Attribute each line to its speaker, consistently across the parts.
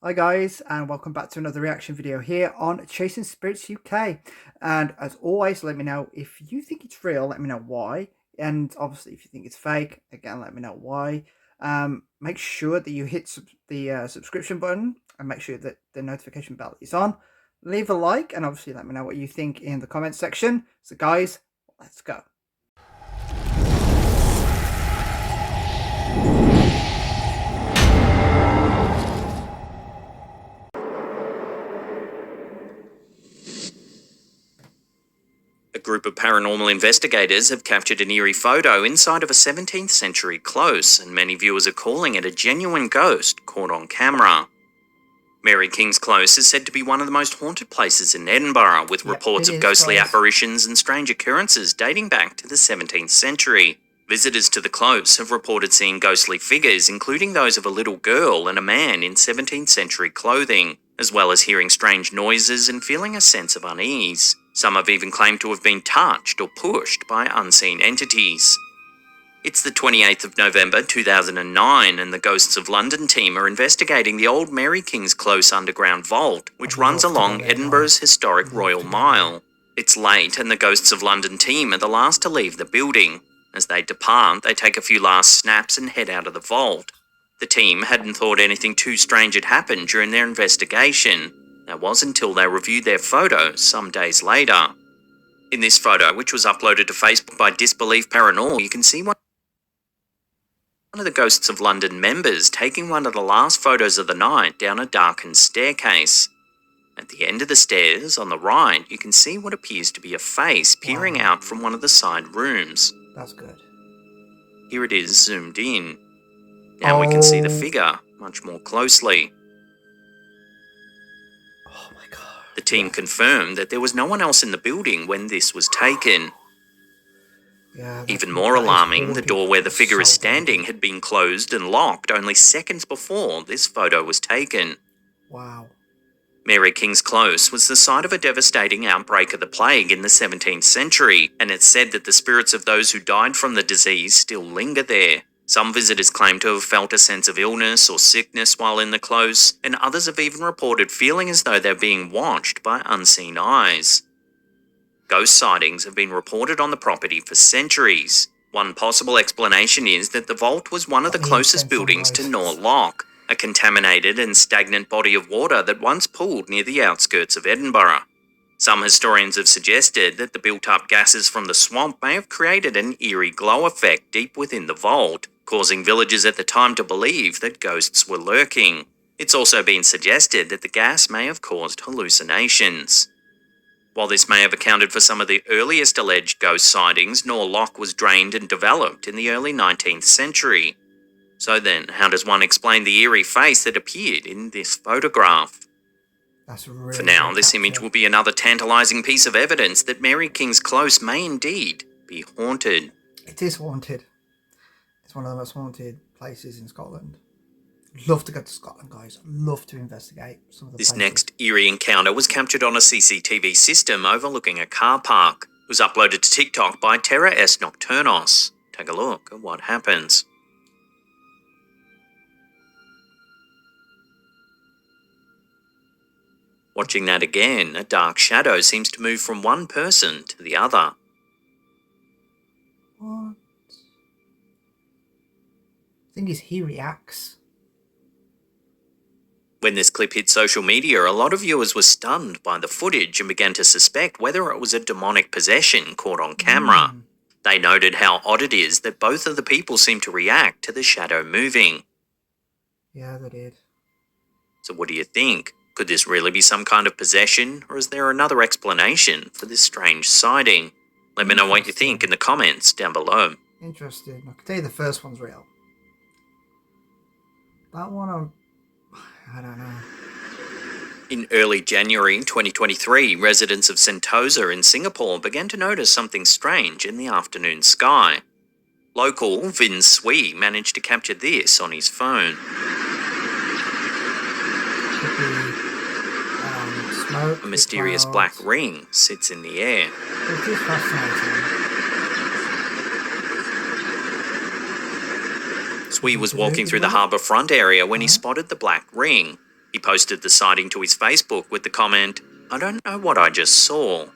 Speaker 1: Hi guys, and welcome back to another reaction video here on Chasing Spirits UK. And as always, let me know if you think it's real, let me know why. And obviously if you think it's fake, again, let me know why. Make sure that you hit the subscription button and make sure that the notification bell is on. Leave a like and obviously let me know what you think in the comments section. So guys, let's go.
Speaker 2: A group of paranormal investigators have captured an eerie photo inside of a 17th century close, and many viewers are calling it a genuine ghost caught on camera. Mary King's Close is said to be one of the most haunted places in Edinburgh, with reports of ghostly apparitions and strange occurrences dating back to the 17th century. Visitors to the close have reported seeing ghostly figures, including those of a little girl and a man in 17th century clothing, as well as hearing strange noises and feeling a sense of unease. Some have even claimed to have been touched or pushed by unseen entities. It's the 28th of November 2009, and the Ghosts of London team are investigating the old Mary King's Close underground vault, which runs along Edinburgh's historic Royal Mile. It's late, and the Ghosts of London team are the last to leave the building. As they depart, they take a few last snaps and head out of the vault. The team hadn't thought anything too strange had happened during their investigation. That was until they reviewed their photos some days later. In this photo, which was uploaded to Facebook by Disbelief Paranormal, you can see one of the Ghosts of London members taking one of the last photos of the night down a darkened staircase. At the end of the stairs, on the right, you can see what appears to be a face peering out from one of the side rooms.
Speaker 1: That's good.
Speaker 2: Here it is zoomed in. Now we can see the figure much more closely.
Speaker 1: Oh my god.
Speaker 2: The team confirmed that there was no one else in the building when this was taken. Even more alarming, the door where the figure is standing had been closed and locked only seconds before this photo was taken.
Speaker 1: Wow.
Speaker 2: Mary King's Close was the site of a devastating outbreak of the plague in the 17th century, and it's said that the spirits of those who died from the disease still linger there. Some visitors claim to have felt a sense of illness or sickness while in the close, and others have even reported feeling as though they're being watched by unseen eyes. Ghost sightings have been reported on the property for centuries. One possible explanation is that the vault was one of the closest buildings to Nor Loch, a contaminated and stagnant body of water that once pooled near the outskirts of Edinburgh. Some historians have suggested that the built-up gases from the swamp may have created an eerie glow effect deep within the vault, causing villagers at the time to believe that ghosts were lurking. It's also been suggested that the gas may have caused hallucinations. While this may have accounted for some of the earliest alleged ghost sightings, Nor Loch was drained and developed in the early 19th century. So then, how does one explain the eerie face that appeared in this photograph? For now, this image will be another tantalising piece of evidence that Mary King's Close may indeed be haunted.
Speaker 1: It is haunted. It's one of the most haunted places in Scotland. Love to go to Scotland, guys. Love to investigate some of the
Speaker 2: This
Speaker 1: places.
Speaker 2: next eerie encounter was captured on a CCTV system overlooking a car park. It was uploaded to TikTok by Terra S Nocturnos. Take a look at what happens. Watching that again, a dark shadow seems to move from one person to the other.
Speaker 1: What? Thing is, he reacts.
Speaker 2: When this clip hit social media, a lot of viewers were stunned by the footage and began to suspect whether it was a demonic possession caught on camera. They noted how odd it is that both of the people seem to react to the shadow moving.
Speaker 1: Yeah, they did.
Speaker 2: So what do you think? Could this really be some kind of possession, or is there another explanation for this strange sighting? Let me know what you think in the comments down below.
Speaker 1: Interesting. I can tell you the first one's real. That one, I don't know.
Speaker 2: In early January 2023, residents of Sentosa in Singapore began to notice something strange in the afternoon sky. Local Vin Sui managed to capture this on his phone.
Speaker 1: Could be smoke.
Speaker 2: A mysterious black ring sits in the air.
Speaker 1: It is fascinating.
Speaker 2: Sui was walking through the harbour front area when he spotted the black ring. He posted the sighting to his Facebook with the comment, "I don't know what I just saw."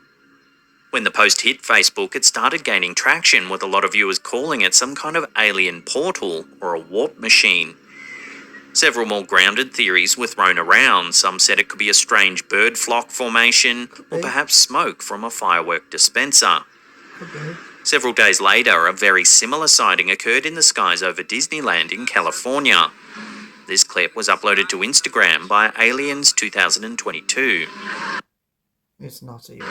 Speaker 2: When the post hit Facebook, it started gaining traction, with a lot of viewers calling it some kind of alien portal or a warp machine. Several more grounded theories were thrown around. Some said it could be a strange bird flock formation, or perhaps smoke from a firework dispenser. Several days later, a very similar sighting occurred in the skies over Disneyland in California. This clip was uploaded to Instagram by Aliens 2022.
Speaker 1: It's not a UFO.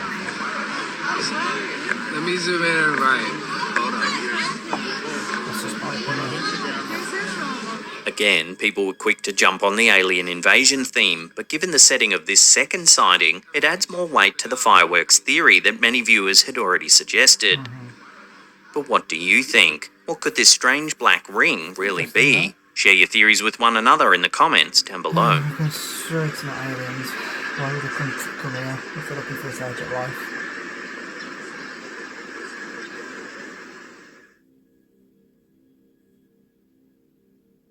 Speaker 3: Let me zoom in and right. Hold on.
Speaker 1: That's just my opinion.
Speaker 2: Again, people were quick to jump on the alien invasion theme, but given the setting of this second sighting, it adds more weight to the fireworks theory that many viewers had already suggested. But what do you think? What could this strange black ring really be? Share your theories with one another in the comments down below.
Speaker 1: I'm sure it's not aliens. Why would they come here if they're looking for a stage of life?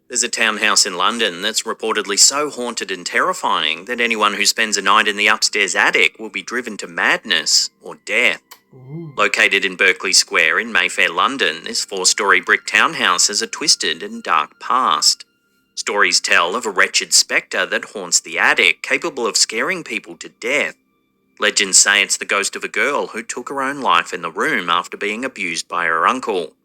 Speaker 2: There's a townhouse in London that's reportedly so haunted and terrifying that anyone who spends a night in the upstairs attic will be driven to madness or death. Located in Berkeley Square in Mayfair, London, this 4-storey brick townhouse has a twisted and dark past. Stories tell of a wretched spectre that haunts the attic, capable of scaring people to death. Legends say it's the ghost of a girl who took her own life in the room after being abused by her uncle.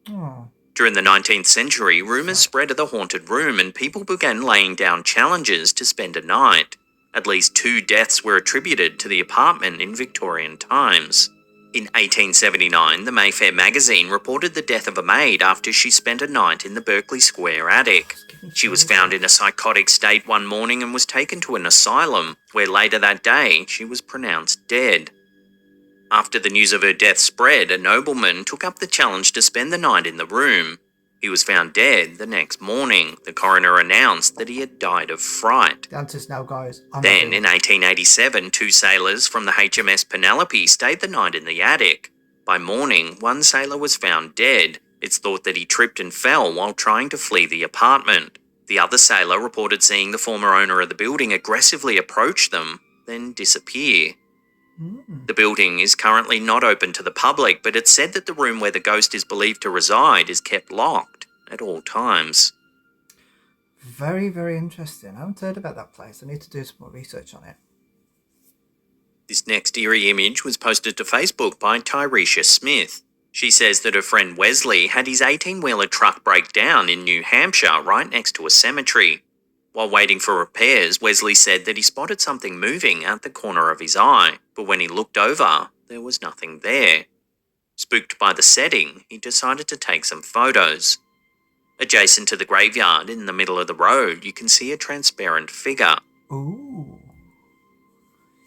Speaker 2: During the 19th century, rumours spread of the haunted room and people began laying down challenges to spend a night. At least 2 deaths were attributed to the apartment in Victorian times. In 1879, the Mayfair magazine reported the death of a maid after she spent a night in the Berkeley Square attic. She was found in a psychotic state one morning and was taken to an asylum, where later that day she was pronounced dead. After the news of her death spread, a nobleman took up the challenge to spend the night in the room. He was found dead the next morning. The coroner announced that he had died of fright.
Speaker 1: The answer's no, guys.
Speaker 2: Then, in 1887, 2 sailors from the HMS Penelope stayed the night in the attic. By morning, one sailor was found dead. It's thought that he tripped and fell while trying to flee the apartment. The other sailor reported seeing the former owner of the building aggressively approach them, then disappear. The building is currently not open to the public, but it's said that the room where the ghost is believed to reside is kept locked at all times.
Speaker 1: Very, very interesting. I haven't heard about that place. I need to do some more research on it.
Speaker 2: This next eerie image was posted to Facebook by Tyresha Smith. She says that her friend Wesley had his 18-wheeler truck break down in New Hampshire right next to a cemetery. While waiting for repairs, Wesley said that he spotted something moving at the corner of his eye, but when he looked over, there was nothing there. Spooked by the setting, he decided to take some photos. Adjacent to the graveyard, in the middle of the road, you can see a transparent figure.
Speaker 1: Ooh.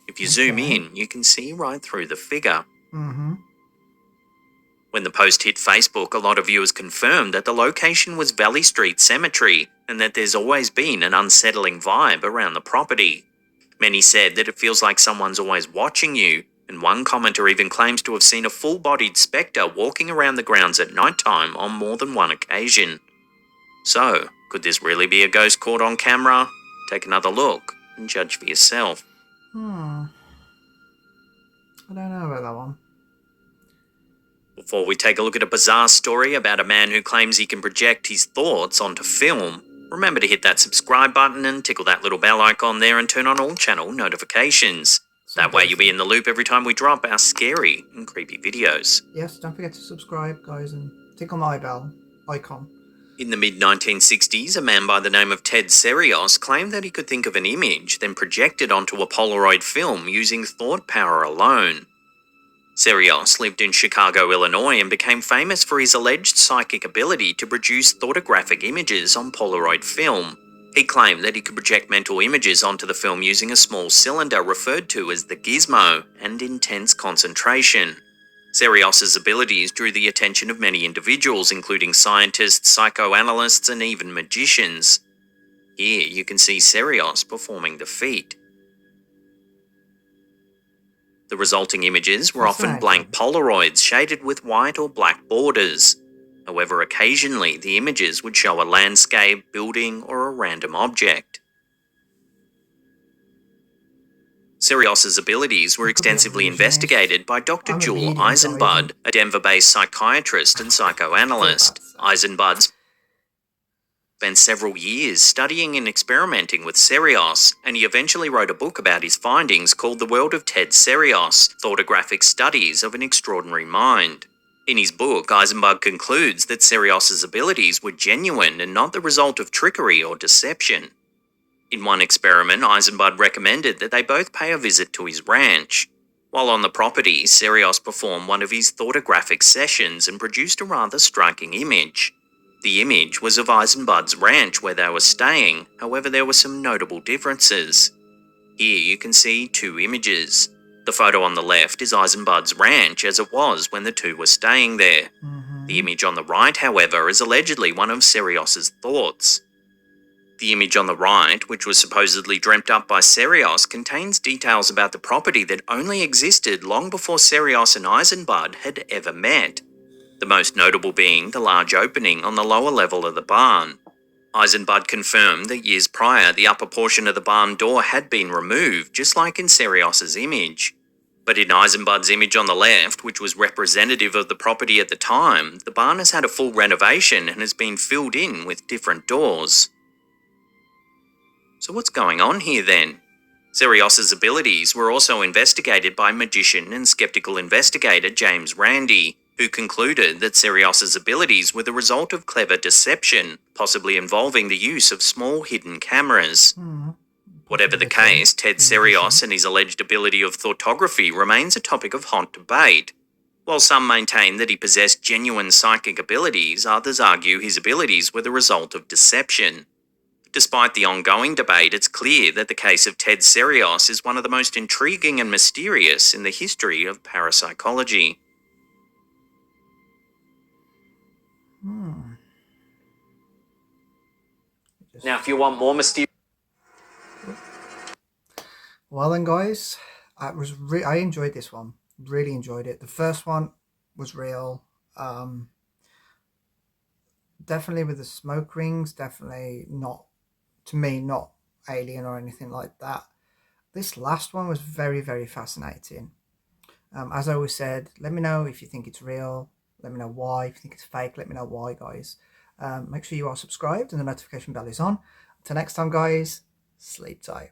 Speaker 2: If you zoom in, you can see right through the figure. When the post hit Facebook, a lot of viewers confirmed that the location was Valley Street Cemetery and that there's always been an unsettling vibe around the property. Many said that it feels like someone's always watching you, and one commenter even claims to have seen a full-bodied spectre walking around the grounds at night time on more than one occasion. So, could this really be a ghost caught on camera? Take another look and judge for yourself.
Speaker 1: I don't know about that one.
Speaker 2: Before we take a look at a bizarre story about a man who claims he can project his thoughts onto film, remember to hit that subscribe button and tickle that little bell icon there and turn on all channel notifications. That way you'll be in the loop every time we drop our scary and creepy videos.
Speaker 1: Yes, don't forget to subscribe, guys, and tickle my bell icon.
Speaker 2: In the mid-1960s, a man by the name of Ted Serios claimed that he could think of an image, then project it onto a Polaroid film using thought power alone. Serios lived in Chicago, Illinois, and became famous for his alleged psychic ability to produce photographic images on Polaroid film. He claimed that he could project mental images onto the film using a small cylinder referred to as the gizmo and intense concentration. Serios's abilities drew the attention of many individuals, including scientists, psychoanalysts, and even magicians. Here you can see Serios performing the feat. The resulting images were often blank Polaroids shaded with white or black borders. However, occasionally the images would show a landscape, building, or a random object. Sirius's abilities were extensively investigated by Dr.
Speaker 1: I'm a
Speaker 2: Jewel
Speaker 1: medium guy,
Speaker 2: Eisenbud, a Denver-based psychiatrist and psychoanalyst. Eisenbud spent several years studying and experimenting with Sirius, and he eventually wrote a book about his findings called The World of Ted Sirius, Thoughtographic Studies of an Extraordinary Mind. In his book, Eisenbud concludes that Sirius's abilities were genuine and not the result of trickery or deception. In one experiment, Eisenbud recommended that they both pay a visit to his ranch. While on the property, Sirius performed one of his thoughtographic sessions and produced a rather striking image. The image was of Eisenbud's ranch where they were staying, however there were some notable differences. Here you can see two images. The photo on the left is Eisenbud's ranch as it was when the two were staying there. The image on the right, however, is allegedly one of Sirius's thoughts. The image on the right, which was supposedly dreamt up by Sirius, contains details about the property that only existed long before Sirius and Eisenbud had ever met. The most notable being the large opening on the lower level of the barn. Eisenbud confirmed that years prior the upper portion of the barn door had been removed, just like in Sirius's image. But in Eisenbud's image on the left, which was representative of the property at the time, the barn has had a full renovation and has been filled in with different doors. So what's going on here then? Sirius's abilities were also investigated by magician and skeptical investigator James Randi, who concluded that Sirius's abilities were the result of clever deception, possibly involving the use of small hidden cameras. Whatever the case, Ted Sirius and his alleged ability of thoughtography remains a topic of hot debate. While some maintain that he possessed genuine psychic abilities, others argue his abilities were the result of deception. Despite the ongoing debate, it's clear that the case of Ted Sirius is one of the most intriguing and mysterious in the history of parapsychology. Now, if you want more mysterious...
Speaker 1: Well then, guys, I enjoyed this one. Really enjoyed it. The first one was real. Definitely with the smoke rings. Definitely not, to me, not alien or anything like that. This last one was very, very fascinating. As I always said, let me know if you think it's real. Let me know why. If you think it's fake, let me know why, guys. Make sure you are subscribed and the notification bell is on. Until next time, guys, sleep tight.